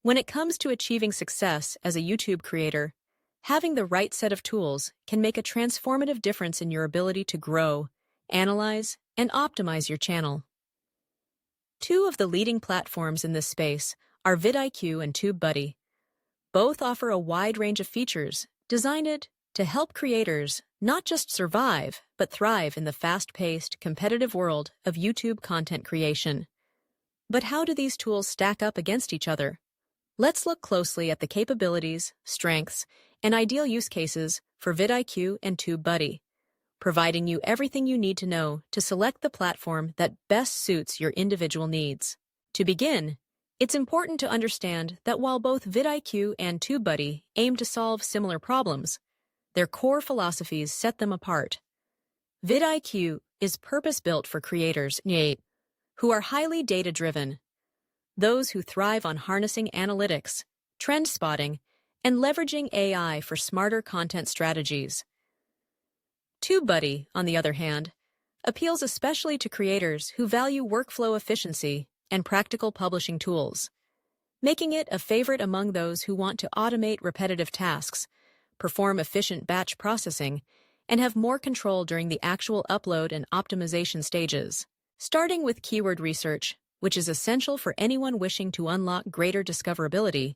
When it comes to achieving success as a YouTube creator, having the right set of tools can make a transformative difference in your ability to grow, analyze, and optimize your channel. Two of the leading platforms in this space are VidIQ and TubeBuddy. Both offer a wide range of features designed to help creators not just survive, but thrive in the fast-paced, competitive world of YouTube content creation. But how do these tools stack up against each other? Let's look closely at the capabilities, strengths, and ideal use cases for VidIQ and TubeBuddy, providing you everything you need to know to select the platform that best suits your individual needs. To begin, it's important to understand that while both VidIQ and TubeBuddy aim to solve similar problems, their core philosophies set them apart. VidIQ is purpose-built for creators who are highly data-driven, those who thrive on harnessing analytics, trend spotting, and leveraging AI for smarter content strategies. TubeBuddy, on the other hand, appeals especially to creators who value workflow efficiency and practical publishing tools, making it a favorite among those who want to automate repetitive tasks, perform efficient batch processing, and have more control during the actual upload and optimization stages. Starting with keyword research, which is essential for anyone wishing to unlock greater discoverability,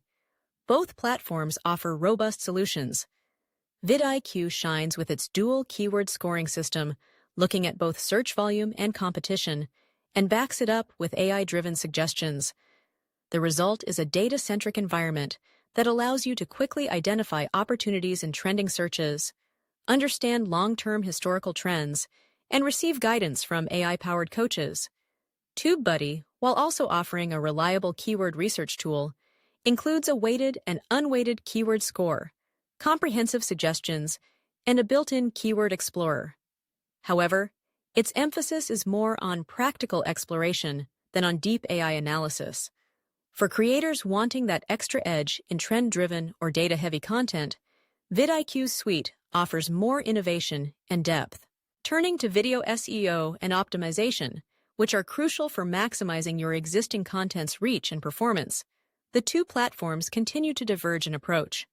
both platforms offer robust solutions. VidIQ shines with its dual keyword scoring system, looking at both search volume and competition, and backs it up with AI-driven suggestions. The result is a data-centric environment that allows you to quickly identify opportunities in trending searches, understand long-term historical trends, and receive guidance from AI-powered coaches. TubeBuddy, while also offering a reliable keyword research tool, includes a weighted and unweighted keyword score, comprehensive suggestions, and a built-in keyword explorer. However, its emphasis is more on practical exploration than on deep AI analysis. For creators wanting that extra edge in trend-driven or data-heavy content, VidIQ's suite offers more innovation and depth. Turning to video SEO and optimization, which are crucial for maximizing your existing content's reach and performance, the two platforms continue to diverge in approach.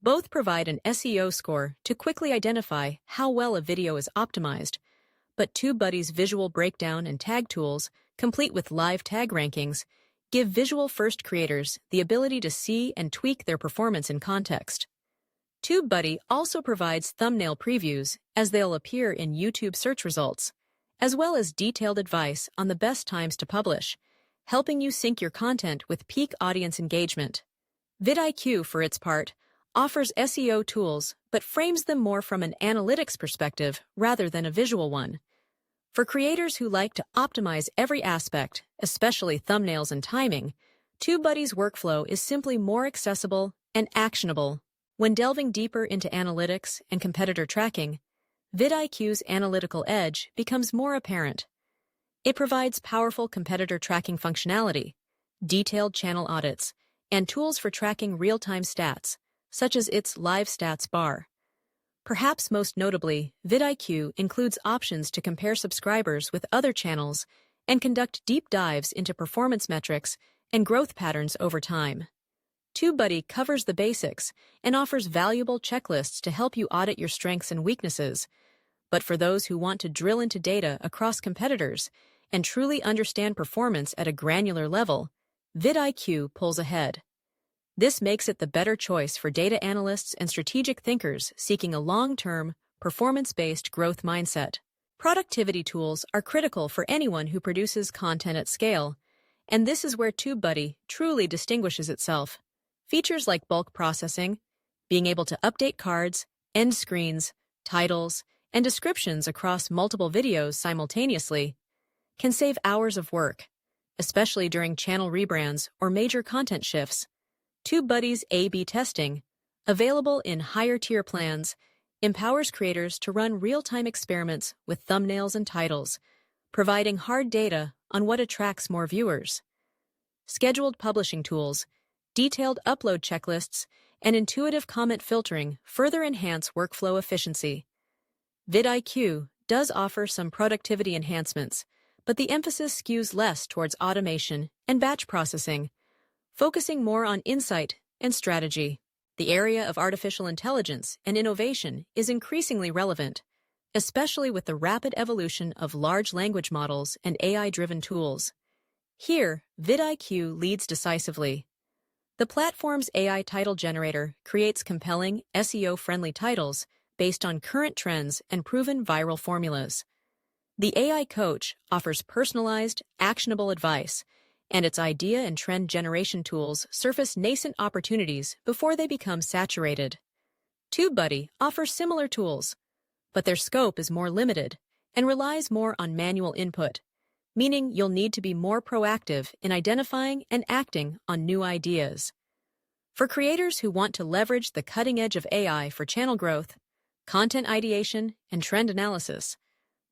Both provide an SEO score to quickly identify how well a video is optimized, but TubeBuddy's visual breakdown and tag tools, complete with live tag rankings, give visual-first creators the ability to see and tweak their performance in context. TubeBuddy also provides thumbnail previews as they'll appear in YouTube search results, as well as detailed advice on the best times to publish, helping you sync your content with peak audience engagement. VidIQ, for its part, offers SEO tools but frames them more from an analytics perspective rather than a visual one. For creators who like to optimize every aspect, especially thumbnails and timing, TubeBuddy's workflow is simply more accessible and actionable. When delving deeper into analytics and competitor tracking, VidIQ's analytical edge becomes more apparent. It provides powerful competitor tracking functionality, detailed channel audits, and tools for tracking real-time stats, such as its live stats bar. Perhaps most notably, VidIQ includes options to compare subscribers with other channels and conduct deep dives into performance metrics and growth patterns over time. TubeBuddy covers the basics and offers valuable checklists to help you audit your strengths and weaknesses. But for those who want to drill into data across competitors and truly understand performance at a granular level, VidIQ pulls ahead. This makes it the better choice for data analysts and strategic thinkers seeking a long-term, performance-based growth mindset. Productivity tools are critical for anyone who produces content at scale, and this is where TubeBuddy truly distinguishes itself. Features like bulk processing, being able to update cards, end screens, titles, and descriptions across multiple videos simultaneously, can save hours of work, especially during channel rebrands or major content shifts. TubeBuddy's A/B testing, available in higher-tier plans, empowers creators to run real-time experiments with thumbnails and titles, providing hard data on what attracts more viewers. Scheduled publishing tools, detailed upload checklists, and intuitive comment filtering further enhance workflow efficiency. VidIQ does offer some productivity enhancements, but the emphasis skews less towards automation and batch processing. focusing more on insight and strategy. The area of artificial intelligence and innovation is increasingly relevant, especially with the rapid evolution of large language models and AI-driven tools. Here, VidIQ leads decisively. The platform's AI title generator creates compelling, SEO-friendly titles based on current trends and proven viral formulas. The AI Coach offers personalized, actionable advice, and its idea and trend generation tools surface nascent opportunities before they become saturated. TubeBuddy offers similar tools, but their scope is more limited and relies more on manual input, meaning you'll need to be more proactive in identifying and acting on new ideas. For creators who want to leverage the cutting edge of AI for channel growth, content ideation, and trend analysis,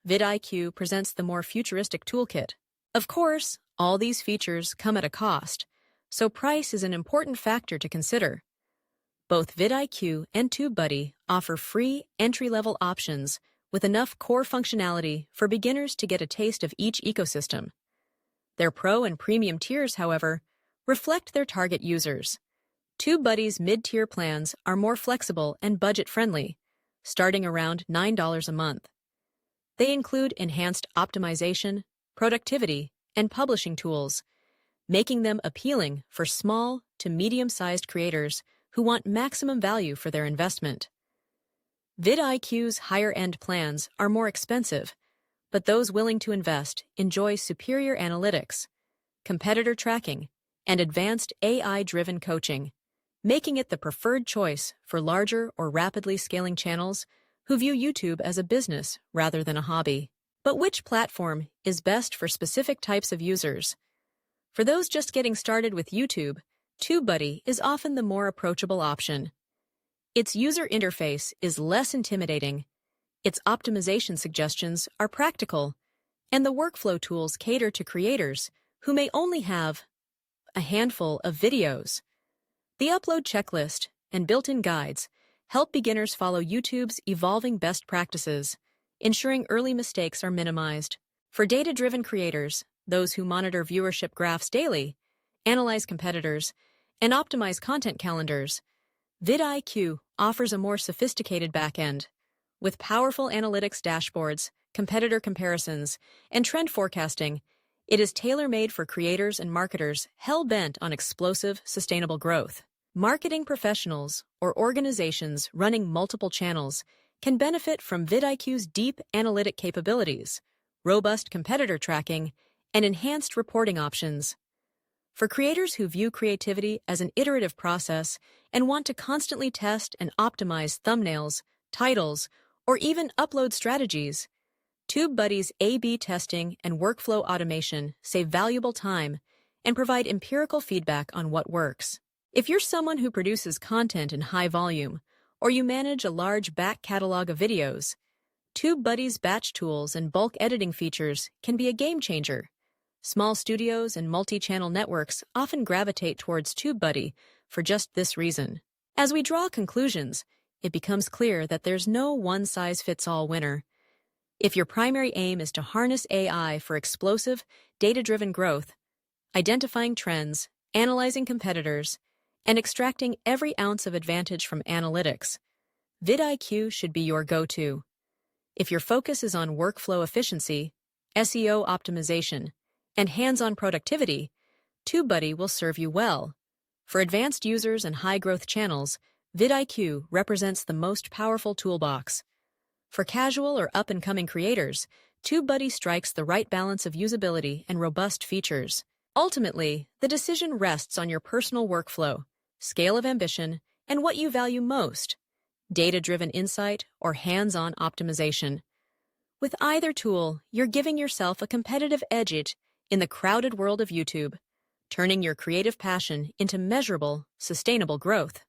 VidIQ presents the more futuristic toolkit. Of course, all these features come at a cost, so price is an important factor to consider. Both VidIQ and TubeBuddy offer free, entry-level options with enough core functionality for beginners to get a taste of each ecosystem. Their Pro and Premium tiers, however, reflect their target users. TubeBuddy's mid-tier plans are more flexible and budget-friendly, starting around $9 a month. They include enhanced optimization, productivity, and publishing tools, making them appealing for small to medium-sized creators who want maximum value for their investment. VidIQ's higher-end plans are more expensive, but those willing to invest enjoy superior analytics, competitor tracking, and advanced AI-driven coaching, making it the preferred choice for larger or rapidly scaling channels who view YouTube as a business rather than a hobby. But which platform is best for specific types of users? For those just getting started with YouTube, TubeBuddy is often the more approachable option. Its user interface is less intimidating, its optimization suggestions are practical, and the workflow tools cater to creators who may only have a handful of videos. The upload checklist and built-in guides help beginners follow YouTube's evolving best practices, ensuring early mistakes are minimized. For data-driven creators, those who monitor viewership graphs daily, analyze competitors, and optimize content calendars, VidIQ offers a more sophisticated backend. With powerful analytics dashboards, competitor comparisons, and trend forecasting, it is tailor-made for creators and marketers hell-bent on explosive, sustainable growth. Marketing professionals or organizations running multiple channels can benefit from VidIQ's deep analytic capabilities, robust competitor tracking, and enhanced reporting options. For creators who view creativity as an iterative process and want to constantly test and optimize thumbnails, titles, or even upload strategies, TubeBuddy's A/B testing and workflow automation save valuable time and provide empirical feedback on what works. If you're someone who produces content in high volume, or you manage a large back catalog of videos, TubeBuddy's batch tools and bulk editing features can be a game changer. Small studios and multi-channel networks often gravitate towards TubeBuddy for just this reason. As we draw conclusions, it becomes clear that there's no one-size-fits-all winner. If your primary aim is to harness AI for explosive, data-driven growth, identifying trends, analyzing competitors, and extracting every ounce of advantage from analytics, VidIQ should be your go-to. If your focus is on workflow efficiency, SEO optimization, and hands-on productivity, TubeBuddy will serve you well. For advanced users and high-growth channels, VidIQ represents the most powerful toolbox. For casual or up-and-coming creators, TubeBuddy strikes the right balance of usability and robust features. Ultimately, the decision rests on your personal workflow, scale of ambition, and what you value most: data-driven insight or hands-on optimization. With either tool, you're giving yourself a competitive edge in the crowded world of YouTube, turning your creative passion into measurable, sustainable growth.